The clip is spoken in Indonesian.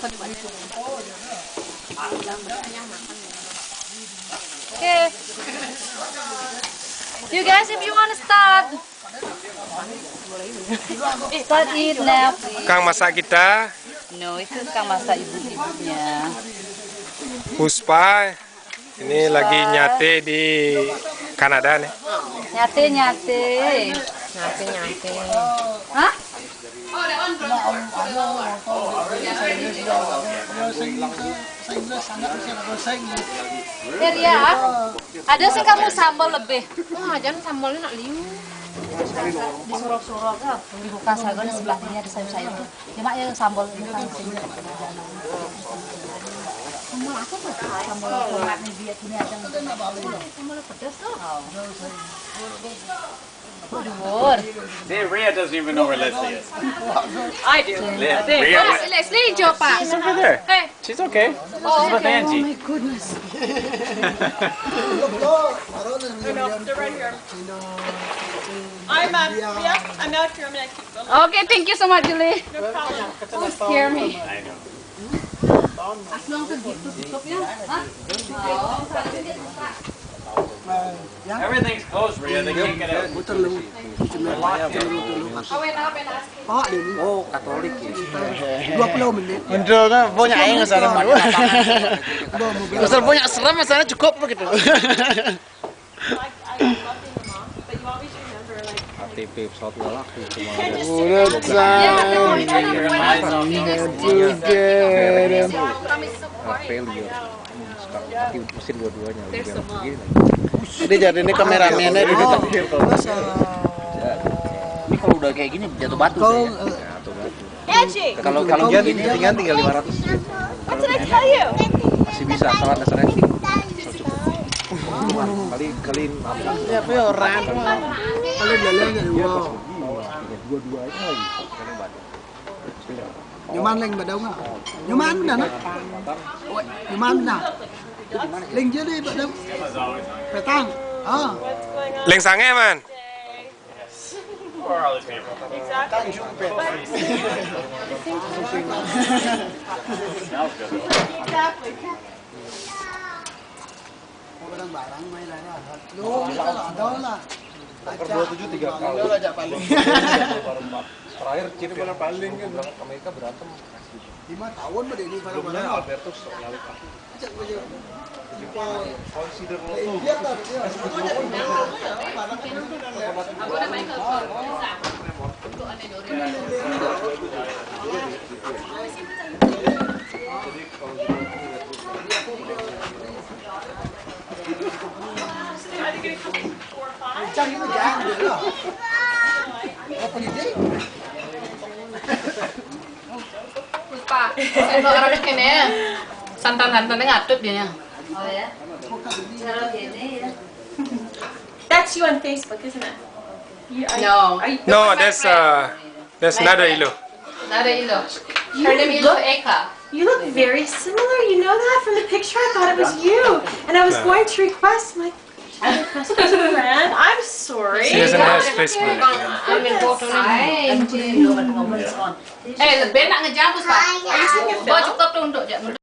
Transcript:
Okay. You guys, if you want to start eat now, please. Kang masak kita, No, itu Kang masak ibu-ibunya. Puspa, ini lagi nyate di Kanada nih. Nyate. Hah? Ya, ada sih kamu sambal lebih. Wah, jangan sambalnya nak liu. Di surok-surok kan, dibuka sagon di sebelahnya ada sayur-sayur tuh. Cuma ya sambal ini kan sini. Sambal apa tuh? Sambal tomat nih dia ini ada. Sambal pedas tuh. See, Rhea doesn't even know where Leslie is. I do. Rhea, Leslie, jawab Pak. she's over there. Hey. She's okay. She's with Angie. Goodness. They're right here. I'm Rhea. I'm out here. I'm gonna keep them. Okay, thank you so much, Julie. No problem. Oh, scare me. I know. Aslong segitu tutupnya. Hah? Everything's closed, Rhea. They can't get out. Oh, Katolik ya. 20 menit. Bener kan, banyak yang nggak sana. Misal banyak serem, misalnya cukup begitu. I love being a mom, but you always remember, like, KTP pesawat galak itu. Mesin dua-duanya dia jadi ini kameramennya di terakhir ini kalau udah kayak gini jatuh batu jatuh batu Angie, kalau gini tinggal 500 what did I tell you? masih bisa asal ada setting kali ya tapi orang Kalau jalan enggak dua. dua itu lagi Nyoman leng bắt đầu nggak? Nyoman benar nak? Nyoman benar. Leng jadi bắt đầu. Petang. Ah. What's going on? Leng sange man. Where are all these people? Exactly. Smells good. Exactly. Barang main lah. Lu ada lah. per 27 3 kali terakhir Cina bilang paling kan Amerika berantem 5 tahun pada ini barang-barang. Albertus nyalip consider lo Cari itu jangan dulu lah. Apa ini? Pak, sendok orang kene. Santan-santannya ngatut dia. Oh ya? Kalau gini ya. That's you on Facebook, isn't it? No. No, that's another ilo. Nada ilo. Her name is Eka. You look very similar. You know that from the picture. I thought it was you, and I was going to request. I'm like, should I request as a friend? I'm sorry. She has a nice Facebook. Ambil foto nih. Ngomong Lebih nak ngejam Pak. Are you taking a Oh, film? cukup tuh untuk